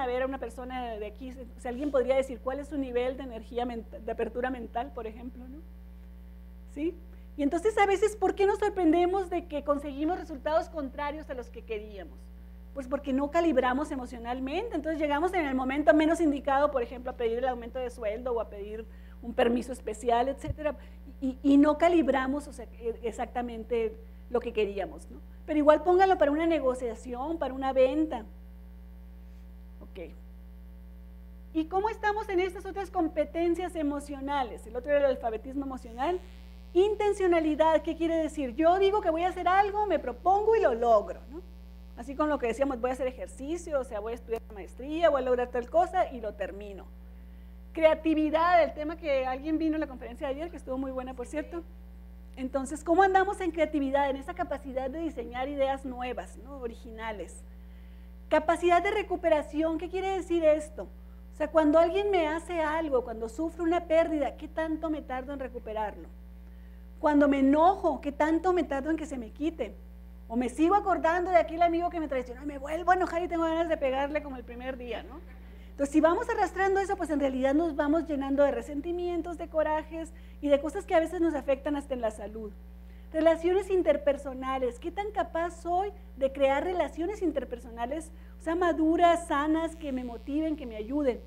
a ver a una persona de aquí, si alguien podría decir cuál es su nivel de energía mental, de apertura mental, por ejemplo, ¿no? ¿Sí? Y entonces a veces, ¿por qué nos sorprendemos de que conseguimos resultados contrarios a los que queríamos? Pues porque no calibramos emocionalmente, entonces llegamos en el momento menos indicado, por ejemplo, a pedir el aumento de sueldo o a pedir un permiso especial, etcétera, y no calibramos, o sea, exactamente lo que queríamos, ¿no? Pero igual póngalo para una negociación, para una venta. Ok. ¿Y cómo estamos en estas otras competencias emocionales? El otro era el alfabetismo emocional. Intencionalidad, ¿qué quiere decir? Yo digo que voy a hacer algo, me propongo y lo logro, ¿no? Así con lo que decíamos, voy a hacer ejercicio, o sea, voy a estudiar maestría, voy a lograr tal cosa y lo termino. Creatividad, el tema que alguien vino a la conferencia de ayer, que estuvo muy buena, por cierto. Entonces, ¿cómo andamos en creatividad? En esa capacidad de diseñar ideas nuevas, ¿no? Originales. Capacidad de recuperación, ¿qué quiere decir esto? O sea, cuando alguien me hace algo, cuando sufro una pérdida, ¿qué tanto me tardo en recuperarlo? Cuando me enojo, ¿qué tanto me tardo en que se me quite? O me sigo acordando de aquel amigo que me traicionó y me vuelvo a enojar y tengo ganas de pegarle como el primer día, ¿no? Entonces, si vamos arrastrando eso, pues en realidad nos vamos llenando de resentimientos, de corajes y de cosas que a veces nos afectan hasta en la salud. Relaciones interpersonales, ¿qué tan capaz soy de crear relaciones interpersonales, o sea, maduras, sanas, que me motiven, que me ayuden?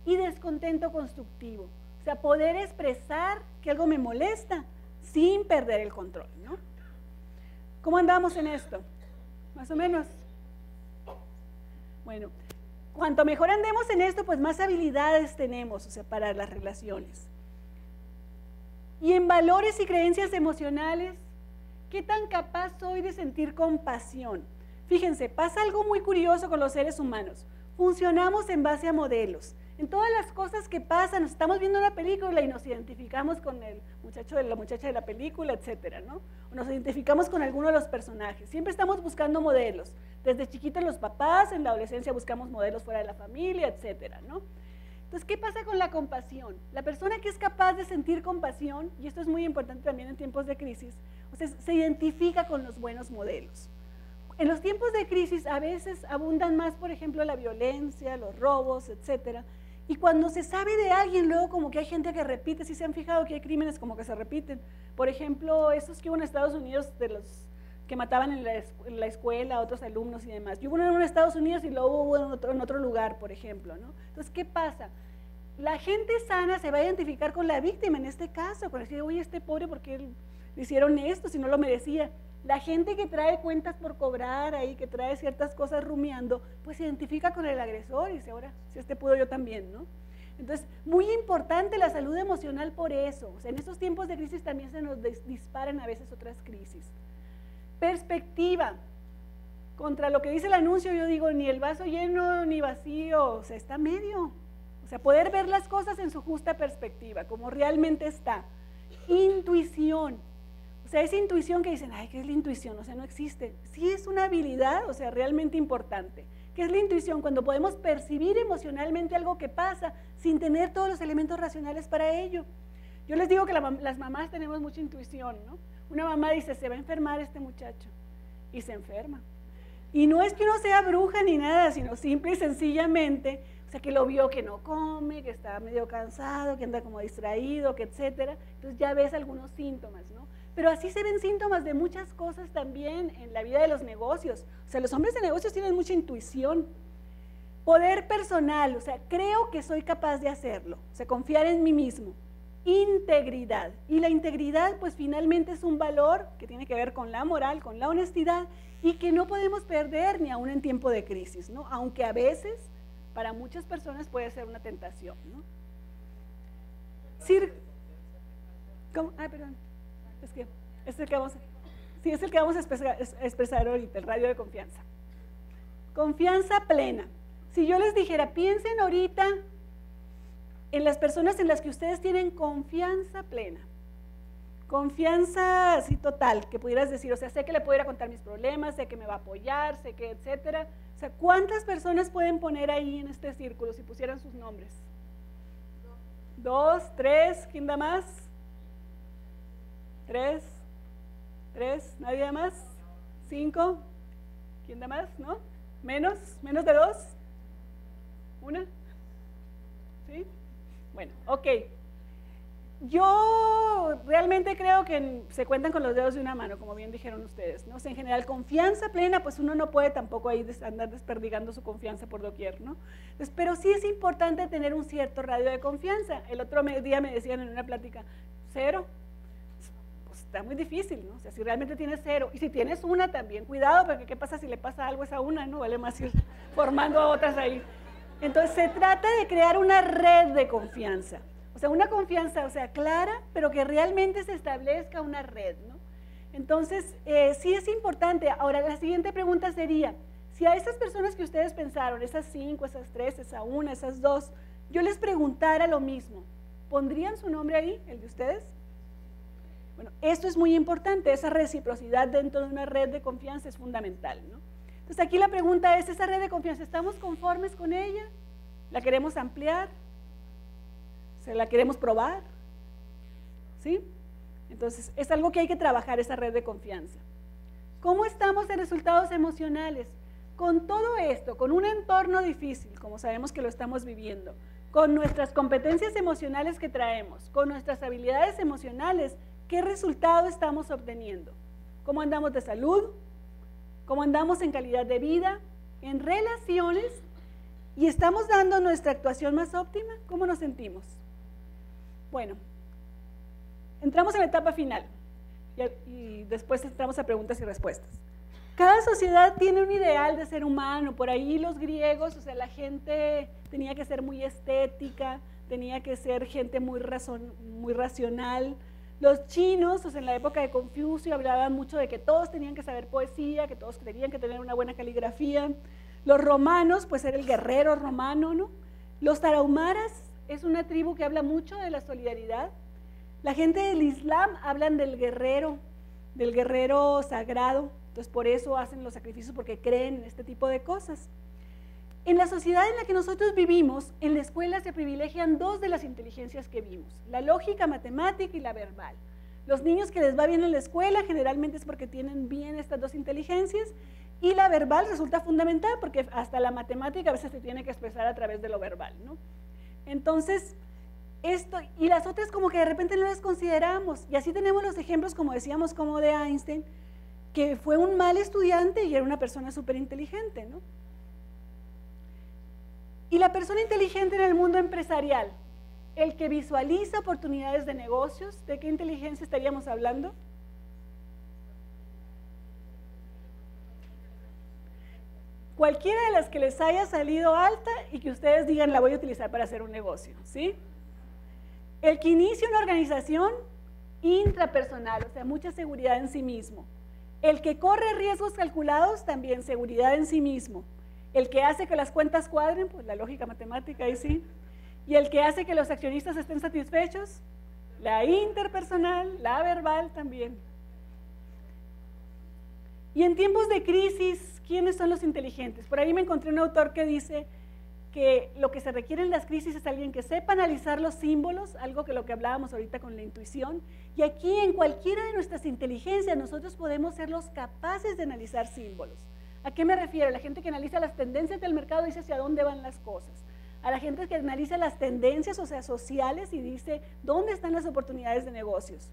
Y descontento constructivo, o sea, poder expresar que algo me molesta sin perder el control, ¿no? ¿Cómo andamos en esto? Más o menos. Bueno, cuanto mejor andemos en esto, pues más habilidades tenemos, o sea, para las relaciones. Y en valores y creencias emocionales, ¿qué tan capaz soy de sentir compasión? Fíjense, pasa algo muy curioso con los seres humanos. Funcionamos en base a modelos. En todas las cosas que pasan, nos estamos viendo una película y nos identificamos con el muchacho de la muchacha de la película, etcétera, ¿no? O nos identificamos con alguno de los personajes. Siempre estamos buscando modelos. Desde chiquitos los papás, en la adolescencia buscamos modelos fuera de la familia, etcétera, ¿no? Entonces, ¿qué pasa con la compasión? La persona que es capaz de sentir compasión, y esto es muy importante también en tiempos de crisis, o sea, se identifica con los buenos modelos. En los tiempos de crisis a veces abundan más, por ejemplo, la violencia, los robos, etcétera. Y cuando se sabe de alguien, luego como que hay gente que repite, si se han fijado que hay crímenes como que se repiten. Por ejemplo, esos que hubo en Estados Unidos de los que mataban en la escuela a otros alumnos y demás. Y hubo uno en Estados Unidos y luego hubo en otro lugar, por ejemplo, ¿no? Entonces, ¿qué pasa? La gente sana se va a identificar con la víctima en este caso, con decir, oye, este pobre, ¿por qué le hicieron esto si no lo merecía? La gente que trae cuentas por cobrar ahí, que trae ciertas cosas rumiando, pues se identifica con el agresor y dice, ahora, si este pudo yo también, ¿no? Entonces, muy importante la salud emocional por eso. O sea, en estos tiempos de crisis también se nos disparan a veces otras crisis. Perspectiva. Contra lo que dice el anuncio, yo digo, ni el vaso lleno ni vacío, o sea, está medio. O sea, poder ver las cosas en su justa perspectiva, como realmente está. Intuición. O sea, esa intuición que dicen, ay, ¿qué es la intuición? O sea, no existe. Sí es una habilidad, o sea, realmente importante. ¿Qué es la intuición? Cuando podemos percibir emocionalmente algo que pasa sin tener todos los elementos racionales para ello. Yo les digo que las mamás tenemos mucha intuición, ¿no? Una mamá dice, se va a enfermar este muchacho, y se enferma. Y no es que uno sea bruja ni nada, sino simple y sencillamente, o sea, que lo vio que no come, que está medio cansado, que anda como distraído, que etcétera. Entonces ya ves algunos síntomas, ¿no? Pero así se ven síntomas de muchas cosas también en la vida de los negocios. O sea, los hombres de negocios tienen mucha intuición. Poder personal, o sea, creo que soy capaz de hacerlo. O sea, confiar en mí mismo. Integridad. Y la integridad, pues finalmente es un valor que tiene que ver con la moral, con la honestidad, y que no podemos perder ni aún en tiempo de crisis, ¿no? Aunque a veces, para muchas personas puede ser una tentación, ¿no? ¿Cómo? Ah, perdón. Es el que vamos a expresar ahorita, el radio de confianza. Confianza plena. Si yo les dijera, piensen ahorita en las personas en las que ustedes tienen confianza plena. Confianza así total, que pudieras decir, o sea, sé que le puedo ir a contar mis problemas, sé que me va a apoyar, sé que, etcétera. O sea, ¿cuántas personas pueden poner ahí en este círculo si pusieran sus nombres? 2, 3, ¿quién da más? 3, ¿nadie más? 5, ¿quién da más? ¿No? ¿Menos de 2? ¿Una? ¿Sí? Bueno, ok. Yo realmente creo que se cuentan con los dedos de una mano, como bien dijeron ustedes, ¿no? O sea, en general, confianza plena, pues uno no puede tampoco ahí andar desperdigando su confianza por doquier, ¿no? Entonces, pero sí es importante tener un cierto radio de confianza. El otro día me decían en una plática, 0, pues está muy difícil, ¿no? O sea, si realmente tienes 0, y si tienes una también, cuidado, porque ¿qué pasa si le pasa algo a esa una? No vale más ir formando a otras ahí. Entonces, se trata de crear una red de confianza. O sea, una confianza, o sea, clara, pero que realmente se establezca una red, ¿no? Entonces, sí es importante. Ahora, la siguiente pregunta sería, si a esas personas que ustedes pensaron, esas 5, esas 3, esa 1, esas 2, yo les preguntara lo mismo, ¿pondrían su nombre ahí, el de ustedes? Bueno, esto es muy importante, esa reciprocidad dentro de una red de confianza es fundamental, ¿no? Entonces, aquí la pregunta es, ¿esa red de confianza, estamos conformes con ella? ¿La queremos ampliar? ¿Se la queremos probar? ¿Sí? Entonces, es algo que hay que trabajar, esa red de confianza. ¿Cómo estamos en resultados emocionales? Con todo esto, con un entorno difícil, como sabemos que lo estamos viviendo, con nuestras competencias emocionales que traemos, con nuestras habilidades emocionales, ¿qué resultado estamos obteniendo? ¿Cómo andamos de salud? ¿Cómo andamos en calidad de vida? ¿En relaciones? ¿Y estamos dando nuestra actuación más óptima? ¿Cómo nos sentimos? Bueno, entramos en la etapa final y después entramos a preguntas y respuestas. Cada sociedad tiene un ideal de ser humano. Por ahí los griegos, o sea, la gente tenía que ser muy estética, tenía que ser gente muy racional. Los chinos, o sea, en la época de Confucio, hablaban mucho de que todos tenían que saber poesía, que todos tenían que tener una buena caligrafía. Los romanos, pues era el guerrero romano, ¿no? Los tarahumaras es una tribu que habla mucho de la solidaridad. La gente del Islam hablan del guerrero sagrado, entonces por eso hacen los sacrificios, porque creen en este tipo de cosas. En la sociedad en la que nosotros vivimos, en la escuela se privilegian 2 de las inteligencias que vimos, la lógica matemática y la verbal. Los niños que les va bien en la escuela generalmente es porque tienen bien estas 2 inteligencias, y la verbal resulta fundamental porque hasta la matemática a veces se tiene que expresar a través de lo verbal, ¿no? Entonces, esto y las otras como que de repente no las consideramos, y así tenemos los ejemplos, como decíamos, como de Einstein, que fue un mal estudiante y era una persona súper inteligente, ¿no? Y la persona inteligente en el mundo empresarial, el que visualiza oportunidades de negocios, ¿de qué inteligencia estaríamos hablando? Cualquiera de las que les haya salido alta y que ustedes digan, la voy a utilizar para hacer un negocio, ¿sí? El que inicia una organización intrapersonal, o sea, mucha seguridad en sí mismo. El que corre riesgos calculados, también seguridad en sí mismo. El que hace que las cuentas cuadren, pues la lógica matemática, ahí sí. Y el que hace que los accionistas estén satisfechos, la interpersonal, la verbal también. Y en tiempos de crisis, ¿quiénes son los inteligentes? Por ahí me encontré un autor que dice que lo que se requiere en las crisis es alguien que sepa analizar los símbolos, algo que lo que hablábamos ahorita con la intuición, y aquí en cualquiera de nuestras inteligencias nosotros podemos ser los capaces de analizar símbolos. ¿A qué me refiero? La gente que analiza las tendencias del mercado dice hacia dónde van las cosas. A la gente que analiza las tendencias, o sea, sociales, y dice dónde están las oportunidades de negocios.